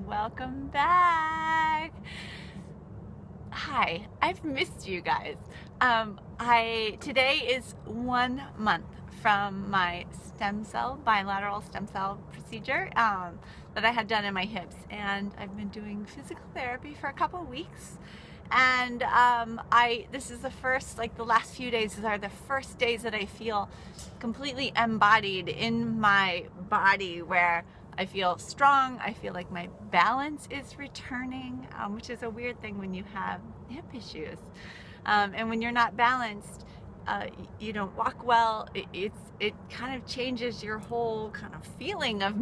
Welcome back. Hi, I've missed you guys. Today is 1 month from my bilateral stem cell procedure that I had done in my hips, and I've been doing physical therapy for a couple of weeks. And this is the first, like the last few days are the first days that I feel completely embodied in my body, where I feel strong. I feel like my balance is returning, which is a weird thing when you have hip issues. And when you're not balanced, you don't walk well. It kind of changes your whole kind of feeling of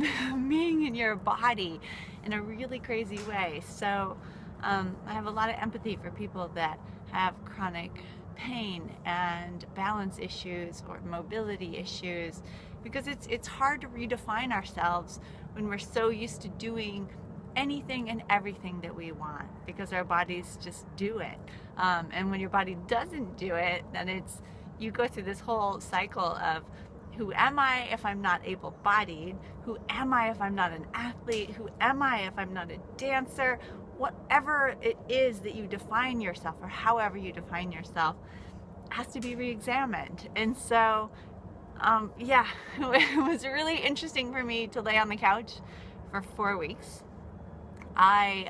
being in your body in a really crazy way. So I have a lot of empathy for people that have chronic pain and balance issues or mobility issues, because it's hard to redefine ourselves when we're so used to doing anything and everything that we want, because our bodies just do it. And when your body doesn't do it, then you go through this whole cycle of, who am I if I'm not able-bodied? Who am I if I'm not an athlete? Who am I if I'm not a dancer? Whatever it is that you define yourself, or however you define yourself, has to be re-examined. And so yeah, it was really interesting for me to lay on the couch for 4 weeks. I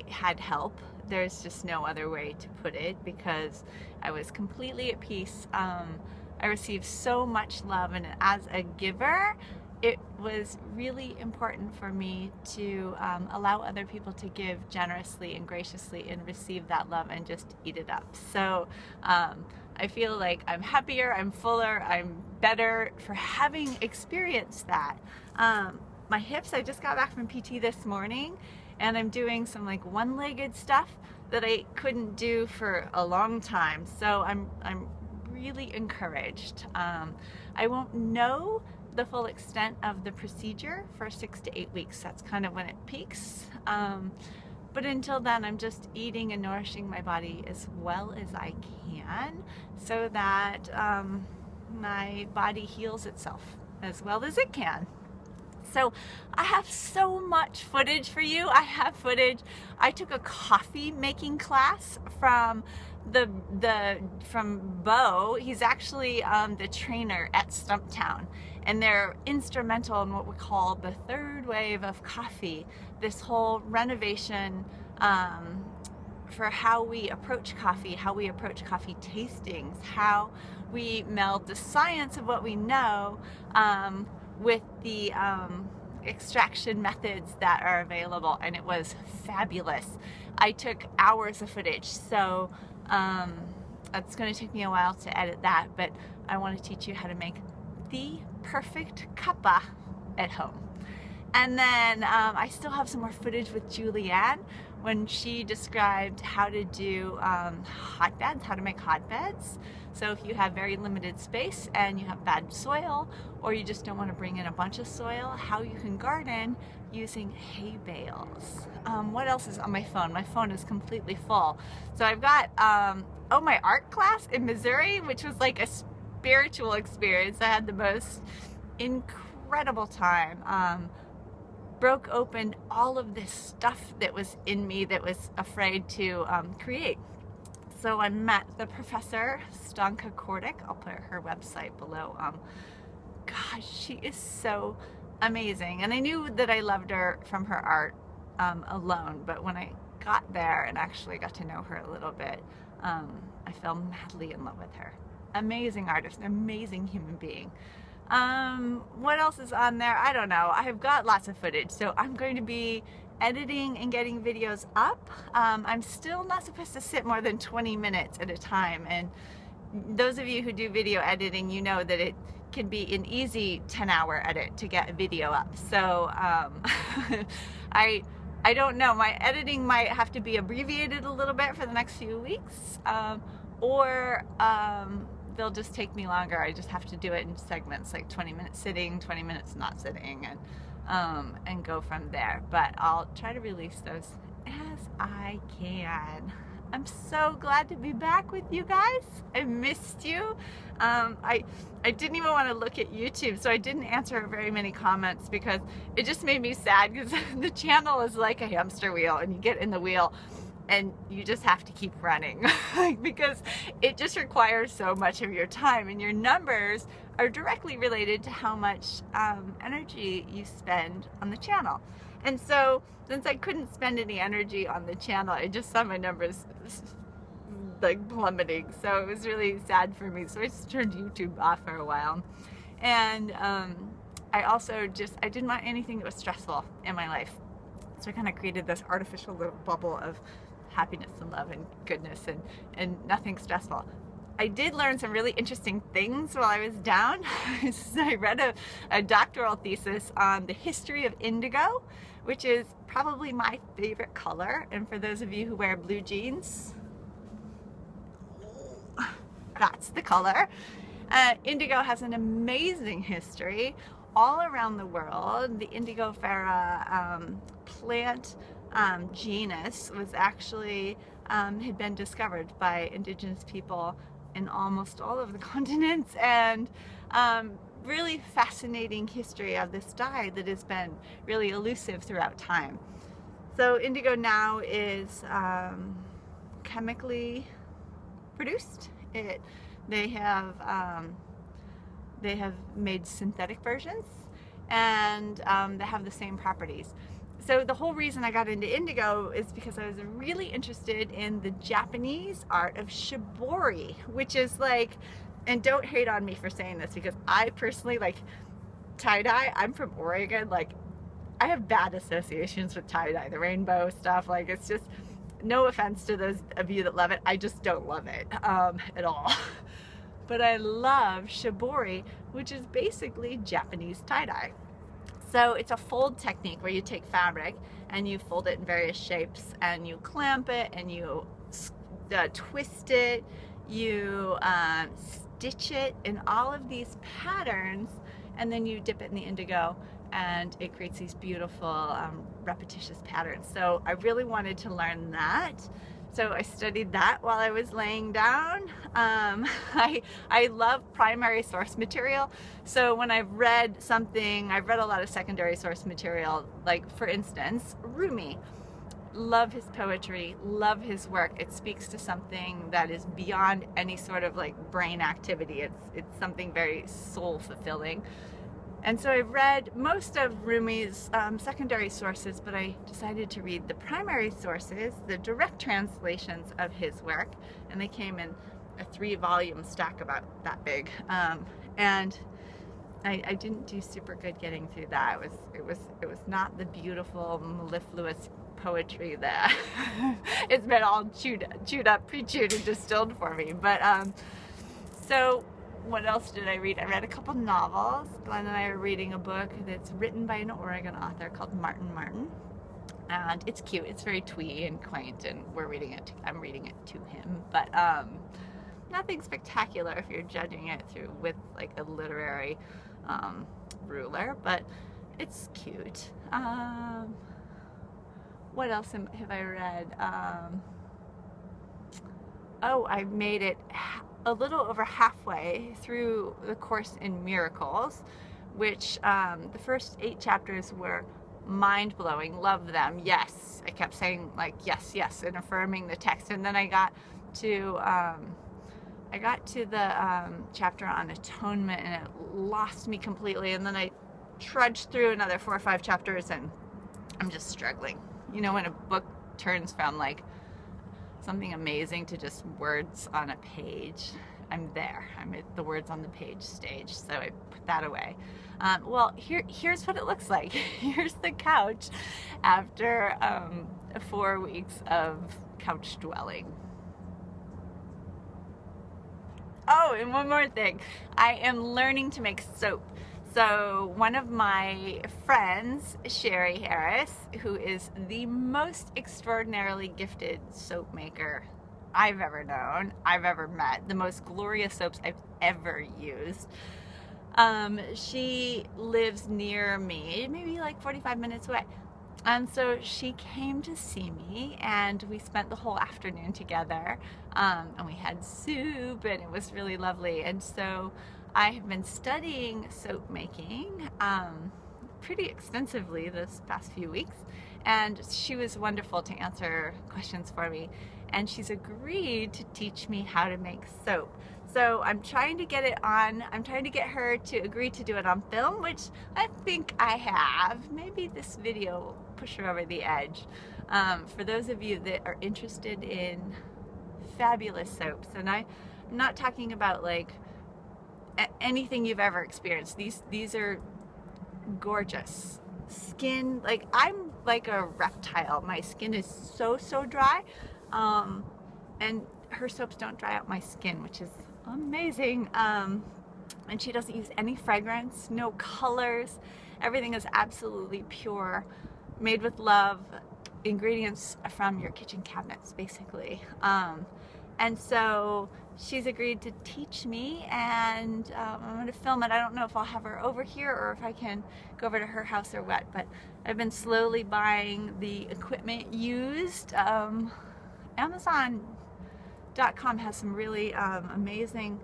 had help. There's just no other way to put it, because I was completely at peace. I received so much love, and as a giver, it was really important for me to allow other people to give generously and graciously and receive that love and just eat it up. So I feel like I'm happier, I'm fuller, I'm better for having experienced that. My hips, I just got back from PT this morning, and I'm doing some like one-legged stuff that I couldn't do for a long time. So I'm really encouraged. I won't know the full extent of the procedure for 6 to 8 weeks. That's kind of when it peaks. But until then, I'm just eating and nourishing my body as well as I can, so that my body heals itself as well as it can. So I have so much footage for you. I have footage. I took a coffee making class from Bo. He's actually the trainer at Stumptown, and they're instrumental in what we call the third wave of coffee, this whole renovation for how we approach coffee tastings, how we meld the science of what we know with the extraction methods that are available, and it was fabulous. I took hours of footage, so it's going to take me a while to edit that, but I want to teach you how to make the perfect cuppa at home. And then I still have some more footage with Julianne when she described how to do hotbeds, how to make hotbeds. So if you have very limited space and you have bad soil, or you just don't want to bring in a bunch of soil, how you can garden using hay bales. What else is on my phone? My phone is completely full. So I've got, my art class in Missouri, which was like a spiritual experience. I had the most incredible time. Broke open all of this stuff that was in me that was afraid to create. So I met the professor, Stanka Kordic. I'll put her website below. Gosh, she is so amazing. And I knew that I loved her from her art alone, but when I got there and actually got to know her a little bit, I fell madly in love with her. Amazing artist, amazing human being. What else is on there? I don't know. I've got lots of footage, so I'm going to be editing and getting videos up. I'm still not supposed to sit more than 20 minutes at a time, and those of you who do video editing, you know that it can be an easy 10-hour edit to get a video up. So I don't know. My editing might have to be abbreviated a little bit for the next few weeks, or they'll just take me longer. I just have to do it in segments, like 20 minutes sitting, 20 minutes not sitting, and go from there. But I'll try to release those as I can. I'm so glad to be back with you guys. I missed you. I didn't even want to look at YouTube, so I didn't answer very many comments because it just made me sad because the channel is like a hamster wheel, and you get in the wheel and you just have to keep running because it just requires so much of your time, and your numbers are directly related to how much energy you spend on the channel. And so since I couldn't spend any energy on the channel, I just saw my numbers like plummeting. So it was really sad for me. So I just turned YouTube off for a while. And I also I didn't want anything that was stressful in my life. So I kind of created this artificial little bubble of happiness and love and goodness and nothing stressful. I did learn some really interesting things while I was down. I read a doctoral thesis on the history of indigo, which is probably my favorite color. And for those of you who wear blue jeans, that's the color. Indigo has an amazing history all around the world. The Indigofera plant genus was actually had been discovered by indigenous people in almost all of the continents, and really fascinating history of this dye that has been really elusive throughout time. So indigo now is chemically produced. They have made synthetic versions, and they have the same properties. So the whole reason I got into indigo is because I was really interested in the Japanese art of shibori, which is like, and don't hate on me for saying this because I personally like tie-dye. I'm from Oregon. Like, I have bad associations with tie-dye, the rainbow stuff. Like, it's just, no offense to those of you that love it, I just don't love it at all. But I love shibori, which is basically Japanese tie-dye. So it's a fold technique where you take fabric and you fold it in various shapes, and you clamp it, and you twist it, you stitch it in all of these patterns, and then you dip it in the indigo, and it creates these beautiful repetitious patterns. So I really wanted to learn that. So I studied that while I was laying down. I love primary source material. So when I've read something, I've read a lot of secondary source material, like for instance, Rumi. Love his poetry, love his work. It speaks to something that is beyond any sort of like brain activity. It's something very soul fulfilling. And so I've read most of Rumi's secondary sources, but I decided to read the primary sources, the direct translations of his work, and they came in a 3-volume stack about that big. And I didn't do super good getting through that. It was not the beautiful mellifluous poetry that it's been all chewed up, pre-chewed and distilled for me. But so what else did I read? I read a couple novels. Glenn and I are reading a book that's written by an Oregon author called Martin, and it's cute. It's very twee and quaint, and I'm reading it to him, but nothing spectacular if you're judging it with like a literary ruler, but it's cute. What else have I read? Oh, I made it a little over halfway through the Course in Miracles, which the first 8 chapters were mind-blowing. Love them. Yes, I kept saying like yes, yes, and affirming the text. And then I got to the chapter on atonement, and it lost me completely. And then I trudged through another 4 or 5 chapters, and I'm just struggling. You know, when a book turns from like something amazing to just words on a page, I'm there. I'm at the words on the page stage, so I put that away. Well, here's what it looks like. Here's the couch after 4 weeks of couch dwelling. Oh, and one more thing. I am learning to make soap. So one of my friends, Sherry Harris, who is the most extraordinarily gifted soap maker I've ever known, I've ever met, the most glorious soaps I've ever used. She lives near me, maybe like 45 minutes away. And so she came to see me, and we spent the whole afternoon together, and we had soup, and it was really lovely. And so I have been studying soap making pretty extensively this past few weeks, and she was wonderful to answer questions for me, and she's agreed to teach me how to make soap. So I'm trying to get I'm trying to get her to agree to do it on film, which I think I have. Maybe this video will push her over the edge. For those of you that are interested in fabulous soaps, and I'm not talking about like anything you've ever experienced. These are gorgeous. Skin, like I'm like a reptile. My skin is so dry, and her soaps don't dry out my skin, which is amazing. And she doesn't use any fragrance, no colors. Everything is absolutely pure, made with love, ingredients from your kitchen cabinets, basically. And so she's agreed to teach me, and I'm going to film it. I don't know if I'll have her over here or if I can go over to her house or what, but I've been slowly buying the equipment used. Amazon.com has some really amazing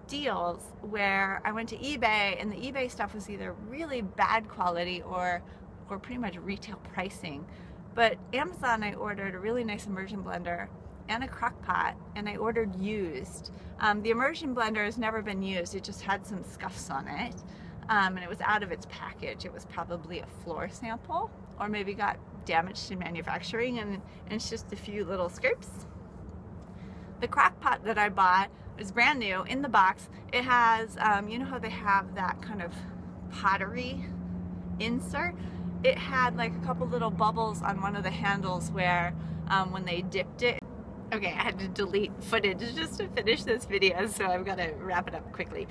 deals where I went to eBay, and the eBay stuff was either really bad quality or pretty much retail pricing. But Amazon, I ordered a really nice immersion blender and a crock pot, and I ordered used. The immersion blender has never been used. It just had some scuffs on it, and it was out of its package. It was probably a floor sample, or maybe got damaged in manufacturing, and it's just a few little scrapes. The crock pot that I bought was brand new in the box. It has, you know how they have that kind of pottery insert? It had like a couple little bubbles on one of the handles where when they dipped it. Okay, I had to delete footage just to finish this video, so I've got to wrap it up quickly.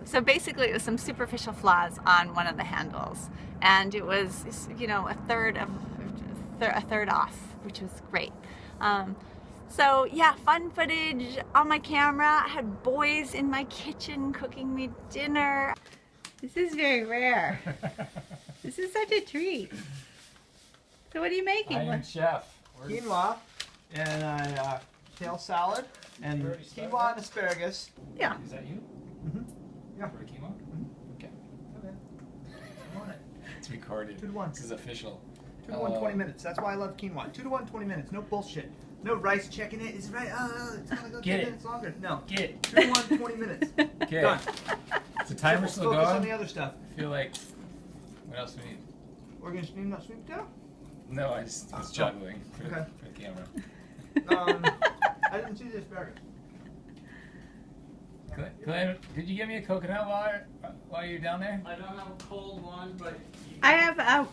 So basically it was some superficial flaws on one of the handles, and it was, you know, a third off, which was great. So yeah, fun footage on my camera. I had boys in my kitchen cooking me dinner. This is very rare. This is such a treat. So what are you making? I am chef. Quinoa and kale salad and quinoa and asparagus. Yeah. Is that you? Mm-hmm. Yeah. For quinoa? Mm-hmm. Okay. Okay. I'm on it. It's recorded. 2 to 1. This is official. 2 to 1, 20 minutes. That's why I love quinoa. 2 to 1, 20 minutes. No bullshit. No rice checking it. Is it right? It's gonna go 10 minutes longer. No. Get it. 2 to 1, 20 minutes. Okay. Done. Is the timer still Focus going? on the other stuff. I feel like. What else do we need? We're gonna steam that sweet potato. No, I just was juggling for, Okay. for the camera. I didn't see the asparagus. Glenn, did you give me a coconut while you're down there? I don't have a cold one, but I have,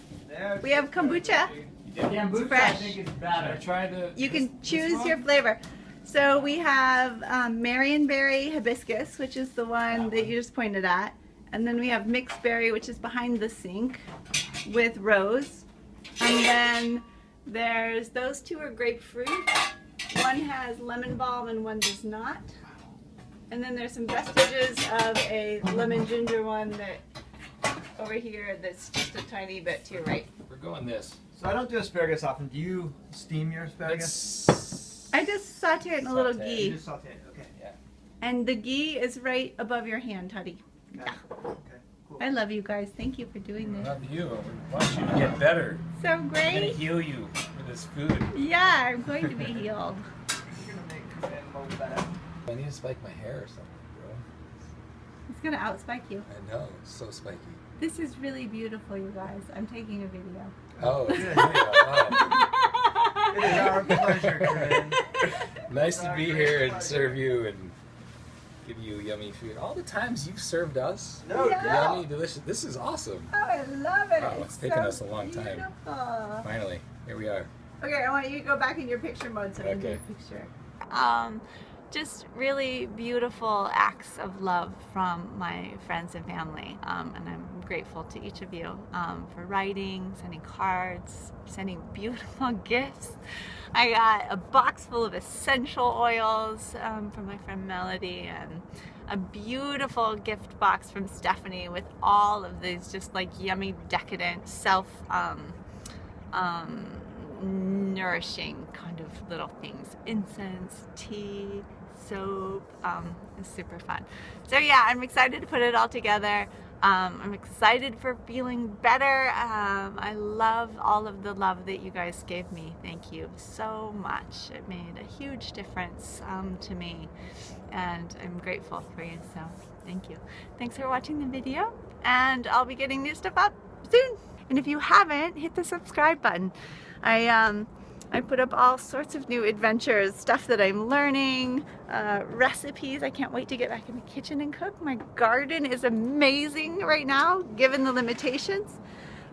we have kombucha. You did? kombucha I fresh. think is Should I better. try the? You can this choose one? your flavor. So we have Marionberry hibiscus, which is the one that you just pointed at. And then we have mixed berry, which is behind the sink, with rose. And then there's, those two are grapefruit. One has lemon balm and one does not. And then there's some vestiges of a lemon ginger one that over here that's just a tiny bit to your right. We're going this. So I don't do asparagus often. Do you steam your asparagus? Let's I just saute it in a little Saute. You ghee. just saute it. Okay. Yeah. And the ghee is right above your hand, Tutty. Got it. Okay. Cool. I love you guys. Thank you for doing I this. love you. We want you to get better. So I'm gonna great. heal you for this food. Yeah, I'm going to be healed. You're gonna make Command Mode better. I need to spike my hair or something, bro. It's going to outspike you. I know, it's so spiky. This is really beautiful, you guys. I'm taking a video. Oh, it's Good. wow. It is our pleasure, Corinne. Nice to be here and serve you and give you yummy food. All the times you've served us, No Yeah. doubt. yummy, delicious. This is awesome. Oh, I love it. Wow, it's taken so us a long time. beautiful. Finally, here we are. Okay, I want you to go back in your picture mode so I can Okay. do a picture. Just really beautiful acts of love from my friends and family, and I'm grateful to each of you for writing, sending cards, sending beautiful gifts. I got a box full of essential oils from my friend Melody, and a beautiful gift box from Stephanie with all of these just like yummy, decadent, nourishing kind of little things. Incense, tea, soap. It's super fun. So yeah, I'm excited to put it all together. I'm excited for feeling better. I love all of the love that you guys gave me. Thank you so much. It made a huge difference to me, and I'm grateful for you. So thank you. Thanks for watching the video, and I'll be getting new stuff up soon. And if you haven't, hit the subscribe button. I put up all sorts of new adventures, stuff that I'm learning, recipes. I can't wait to get back in the kitchen and cook. My garden is amazing right now, given the limitations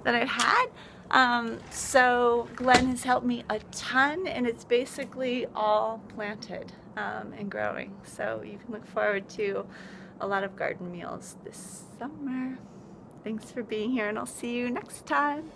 that I've had. So Glenn has helped me a ton, and it's basically all planted and growing. So you can look forward to a lot of garden meals this summer. Thanks for being here, and I'll see you next time.